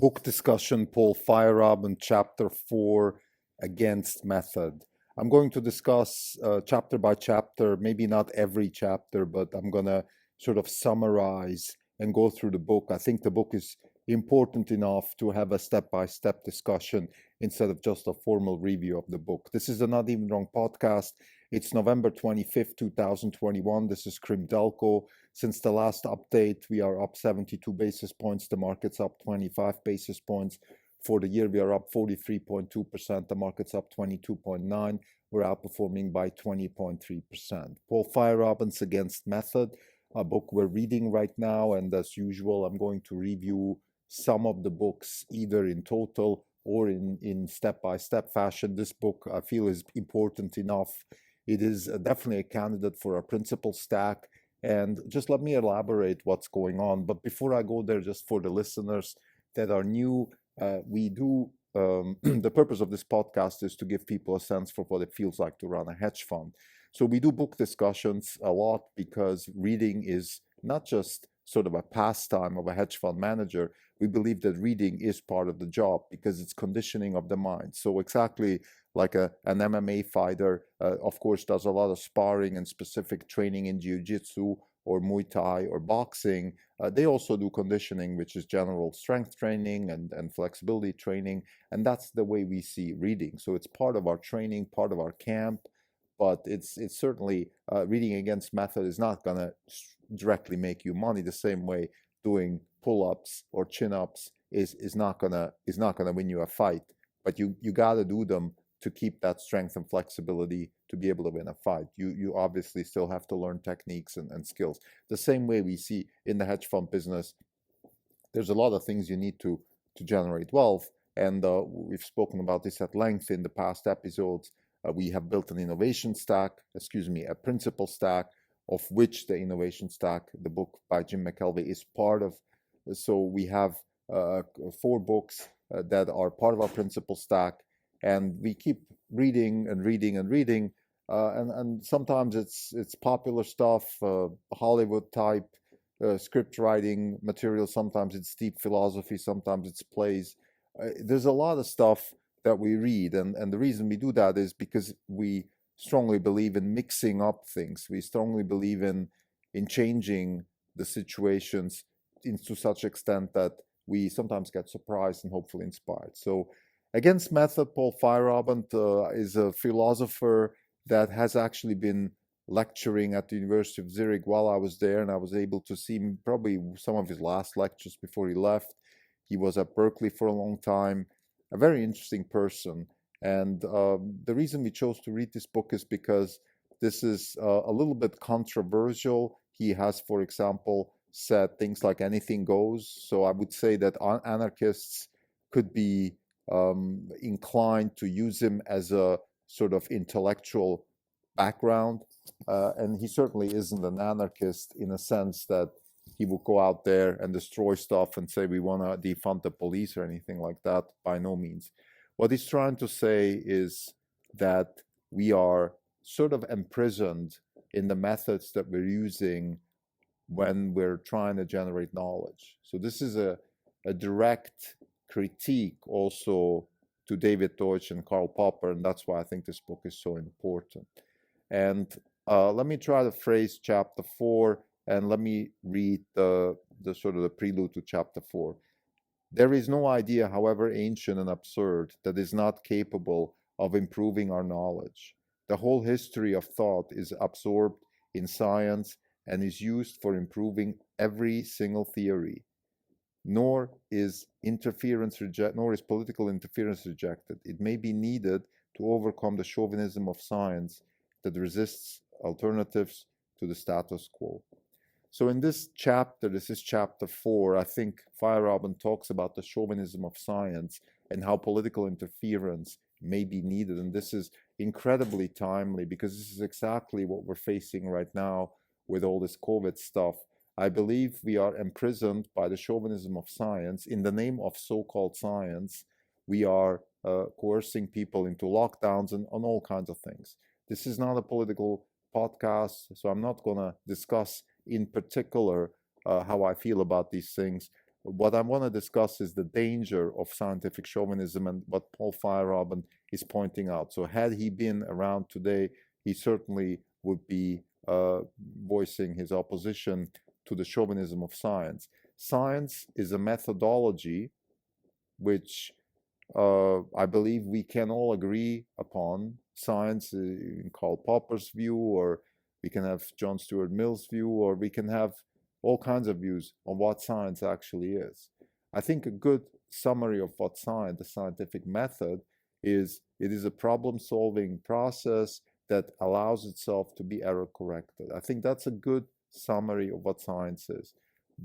Book discussion, Paul Feyerabend Chapter 4, Against Method. I'm going to discuss chapter by chapter, maybe not every chapter, but I'm going to sort of summarize and go through the book. I think the book is important enough to have a step-by-step discussion instead of just a formal review of the book. This is the Not Even Wrong podcast. It's November 25th, 2021. This is Krim Delko. Since the last update, we are up 72 basis points. The market's up 25 basis points. For the year, we are up 43.2%. The market's up 22.9%. We're outperforming by 20.3%. Paul Feyerabend's Against Method, a book we're reading right now. And as usual, I'm going to review some of the books either in total or in step-by-step fashion. This book, I feel, is important enough. It is definitely a candidate for a principal stack. And just let me elaborate what's going on. But before I go there, just for the listeners that are new, the purpose of this podcast is to give people a sense for what it feels like to run a hedge fund. So we do book discussions a lot because reading is not just sort of a pastime of a hedge fund manager. We believe that reading is part of the job because it's conditioning of the mind. So exactly like an MMA fighter, of course, does a lot of sparring and specific training in jiu-jitsu or Muay Thai or boxing. They also do conditioning, which is general strength training and flexibility training. And that's the way we see reading. So it's part of our training, part of our camp. But it's certainly reading against method is not going to directly make you money the same way doing pull-ups or chin-ups is not gonna win you a fight. But you got to do them to keep that strength and flexibility to be able to win a fight. You obviously still have to learn techniques and skills. The same way we see in the hedge fund business, there's a lot of things you need to generate wealth. And we've spoken about this at length in the past episodes. We have built an innovation stack, a principal stack, of which the innovation stack, the book by Jim McKelvey, is part of. So we have 4 books that are part of our principal stack, and we keep reading and reading and reading. And sometimes it's popular stuff, Hollywood type script writing material. Sometimes it's deep philosophy. Sometimes it's plays. There's a lot of stuff that we read, and the reason we do that is because we strongly believe in mixing up things. We strongly believe in changing the situations to such extent that we sometimes get surprised and hopefully inspired. So Against Method, Paul Feyerabend is a philosopher that has actually been lecturing at the University of Zurich while I was there, and I was able to see probably some of his last lectures before he left. He was at Berkeley for a long time, a very interesting person. And the reason we chose to read this book is because this is a little bit controversial. He has, for example, said things like anything goes. So I would say that anarchists could be inclined to use him as a sort of intellectual background. And he certainly isn't an anarchist in a sense that he would go out there and destroy stuff and say we want to defund the police or anything like that. By no means. What he's trying to say is that we are sort of imprisoned in the methods that we're using when we're trying to generate knowledge. So this is a direct critique also to David Deutsch and Karl Popper, and that's why I think this book is so important. And let me try to phrase chapter 4, and let me read the sort of the prelude to chapter 4. There is no idea, however ancient and absurd, that is not capable of improving our knowledge. The whole history of thought is absorbed in science and is used for improving every single theory. Nor is political interference rejected. It may be needed to overcome the chauvinism of science that resists alternatives to the status quo. So in this chapter, this is chapter 4, I think Feyerabend talks about the chauvinism of science and how political interference may be needed. And this is incredibly timely because this is exactly what we're facing right now with all this COVID stuff. I believe we are imprisoned by the chauvinism of science. In the name of so-called science, we are coercing people into lockdowns and on all kinds of things. This is not a political podcast, so I'm not going to discuss in particular how I feel about these things. what I want to discuss is the danger of scientific chauvinism and what Paul Feyerabend is pointing out. So had he been around today, he certainly would be voicing his opposition to the chauvinism of science. Science is a methodology which I believe we can all agree upon. Science, you can call Popper's view, or we can have John Stuart Mill's view, or we can have all kinds of views on what science actually is. I think a good summary of what science, the scientific method, is, it is a problem-solving process that allows itself to be error-corrected. I think that's a good summary of what science is.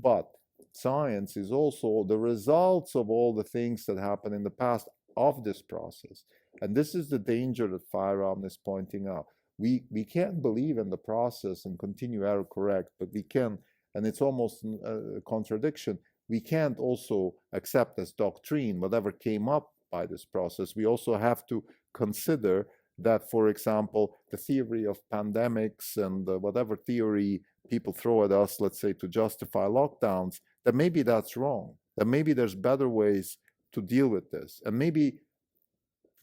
But science is also the results of all the things that happened in the past of this process. And this is the danger that Feyerabend is pointing out. We can't believe in the process and continue error correct, but we can, and it's almost a contradiction, we can't also accept as doctrine whatever came up by this process. We also have to consider that, for example, the theory of pandemics and whatever theory people throw at us, let's say, to justify lockdowns, that maybe that's wrong, that maybe there's better ways to deal with this. And maybe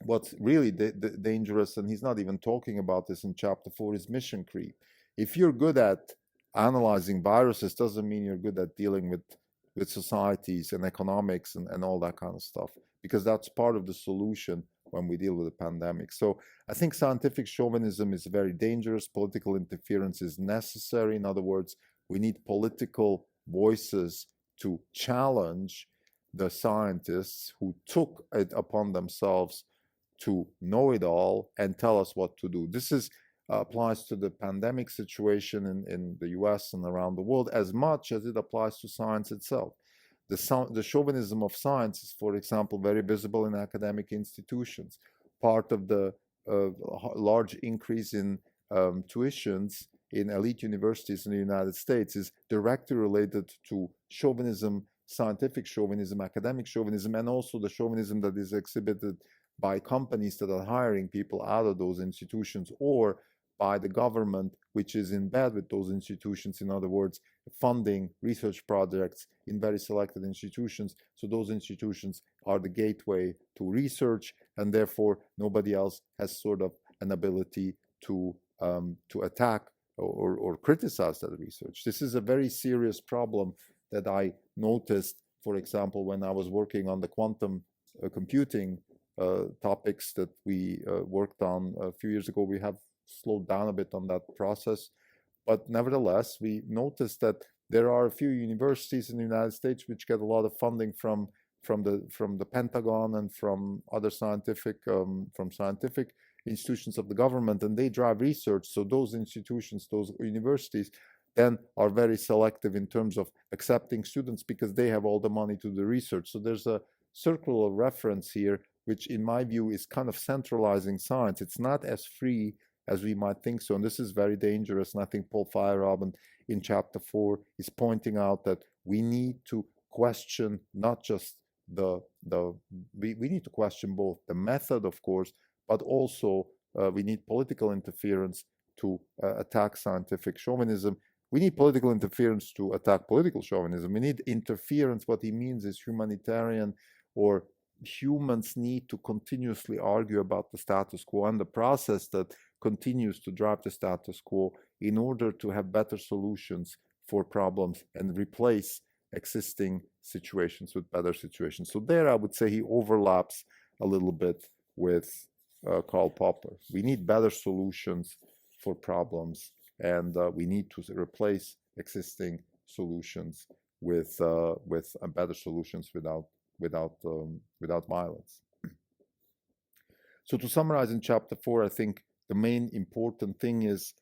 what's really dangerous, and he's not even talking about this in chapter 4, is mission creep. If you're good at analyzing viruses, doesn't mean you're good at dealing with societies and economics and all that kind of stuff, because that's part of the solution when we deal with a pandemic. So I think scientific chauvinism is very dangerous. Political interference is necessary. In other words, we need political voices to challenge the scientists who took it upon themselves to know it all and tell us what to do. This is applies to the pandemic situation in the US and around the world as much as it applies to science itself. The chauvinism of science is, for example, very visible in academic institutions. Part of the large increase in tuitions in elite universities in the United States is directly related to chauvinism, scientific chauvinism, academic chauvinism, and also the chauvinism that is exhibited by companies that are hiring people out of those institutions, or by the government, which is in bed with those institutions, in other words, funding research projects in very selected institutions. So those institutions are the gateway to research, and therefore nobody else has sort of an ability to attack or criticize that research. This is a very serious problem that I noticed, for example, when I was working on the quantum computing topics that we worked on a few years ago. We have slowed down a bit on that process, but nevertheless, we noticed that there are a few universities in the United States which get a lot of funding from the Pentagon and from other scientific institutions of the government, and they drive research. So those institutions, those universities, then are very selective in terms of accepting students because they have all the money to do research. So there's a circle of reference here, which in my view is kind of centralizing science. It's not as free as we might think so, and this is very dangerous. And I think Paul Feyerabend in chapter 4 is pointing out that we need to question not just we need to question both the method, of course, but also we need political interference to attack scientific chauvinism. We need political interference to attack political chauvinism. We need interference. What he means is humanitarian, or humans need to continuously argue about the status quo and the process that continues to drive the status quo in order to have better solutions for problems and replace existing situations with better situations. So there I would say he overlaps a little bit with Karl Popper. We need better solutions for problems, and we need to replace existing solutions with better solutions without violence. So to summarize in chapter 4, I think the main important thing is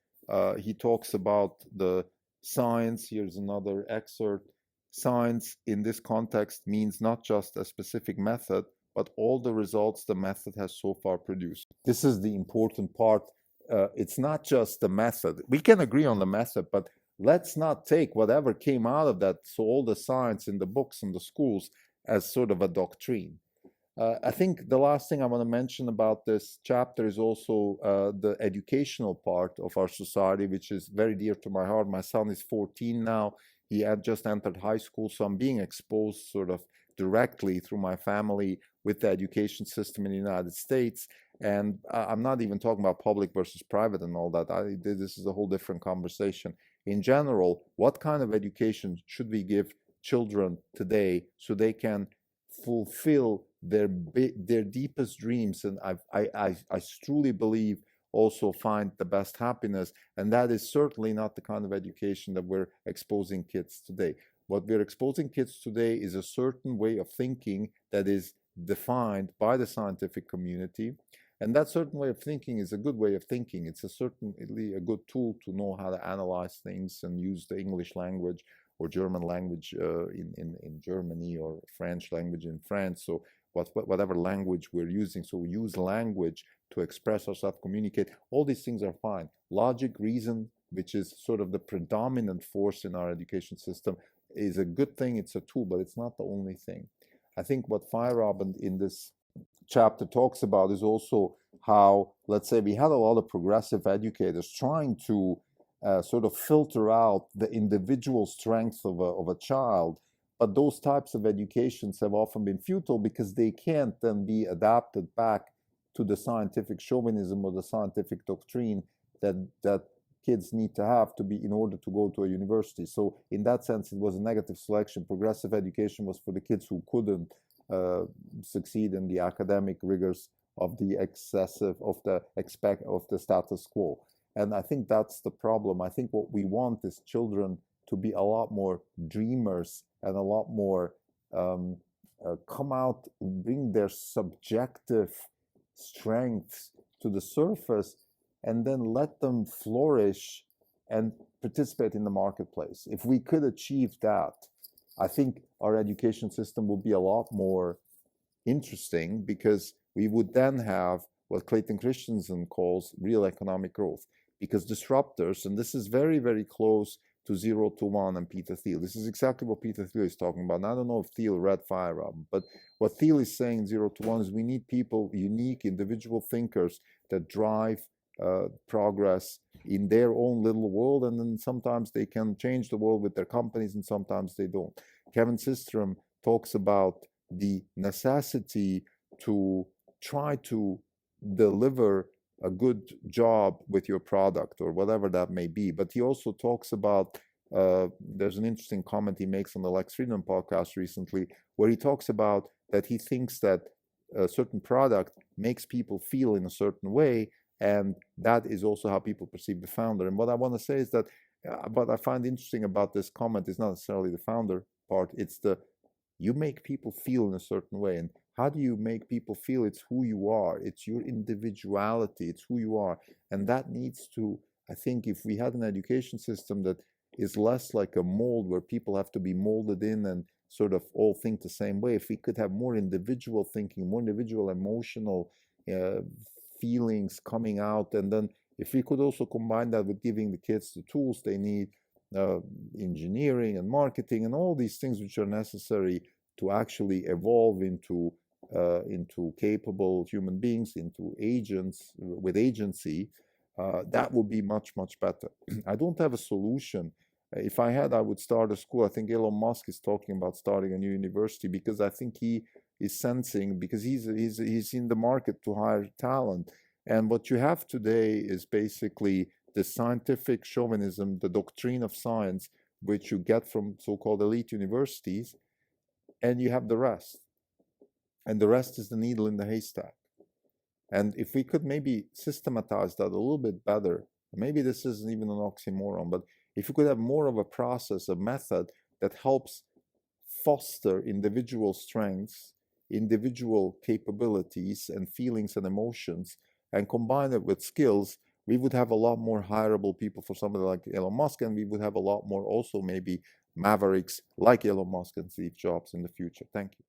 he talks about the science. Here's another excerpt. Science in this context means not just a specific method, but all the results the method has so far produced. This is the important part. It's not just the method. We can agree on the method, but let's not take whatever came out of that, so all the science in the books and the schools, as sort of a doctrine. I think the last thing I want to mention about this chapter is also the educational part of our society, which is very dear to my heart. My son is 14 now. He had just entered high school, so I'm being exposed sort of directly through my family with the education system in the United States. And I'm not even talking about public versus private and all that. This is a whole different conversation. In general, what kind of education should we give children today so they can fulfill their deepest dreams? And I truly believe also find the best happiness. And that is certainly not the kind of education that we're exposing kids today. What we're exposing kids today is a certain way of thinking that is defined by the scientific community. And that certain way of thinking is a good way of thinking. It's certainly a good tool to know how to analyze things and use the English language or German language in Germany, or French language in France. So whatever language we're using. So we use language to express ourselves, communicate. All these things are fine. Logic, reason, which is sort of the predominant force in our education system, is a good thing. It's a tool, but it's not the only thing. I think what Feyerabend in this chapter talks about is also how, let's say, we had a lot of progressive educators trying to sort of filter out the individual strengths of a child. But those types of educations have often been futile because they can't then be adapted back to the scientific chauvinism or the scientific doctrine that kids need to have to be in order to go to a university. So in that sense, it was a negative selection. Progressive education was for the kids who couldn't succeed in the academic rigors of the status quo. And I think that's the problem. I think what we want is children to be a lot more dreamers and a lot more come out, bring their subjective strengths to the surface, and then let them flourish and participate in the marketplace. If we could achieve that, I think our education system would be a lot more interesting, because we would then have what Clayton Christensen calls real economic growth. Because disruptors, and this is very, very close to 0 to 1 and Peter Thiel. This is exactly what Peter Thiel is talking about. And I don't know if Thiel read Feyerabend, but what Thiel is saying in 0 to 1 is we need people, unique individual thinkers that drive progress in their own little world, and then sometimes they can change the world with their companies and sometimes they don't. Kevin Systrom talks about the necessity to try to deliver a good job with your product or whatever that may be. But he also talks about, there's an interesting comment he makes on the Lex Friedman podcast recently, where he talks about that he thinks that a certain product makes people feel in a certain way, and that is also how people perceive the founder. And what I want to say is that what I find interesting about this comment is not necessarily the founder part, it's you make people feel in a certain way. And how do you make people feel? It's who you are. It's your individuality. It's who you are. And that needs to, I think, if we had an education system that is less like a mold where people have to be molded in and sort of all think the same way, if we could have more individual thinking, more individual emotional feelings coming out, and then if we could also combine that with giving the kids the tools they need, engineering and marketing and all these things which are necessary to actually evolve into capable human beings, into agents with agency, that would be much, much better. I don't have a solution. If I had, I would start a school. I think Elon Musk is talking about starting a new university, because I think he is sensing, because he's in the market to hire talent. And what you have today is basically the scientific chauvinism, the doctrine of science, which you get from so-called elite universities, and you have the rest. And the rest is the needle in the haystack. And if we could maybe systematize that a little bit better, maybe this isn't even an oxymoron, but if you could have more of a process, a method that helps foster individual strengths, individual capabilities and feelings and emotions, and combine it with skills, we would have a lot more hireable people for somebody like Elon Musk, and we would have a lot more also maybe mavericks like Elon Musk and Steve Jobs in the future. Thank you.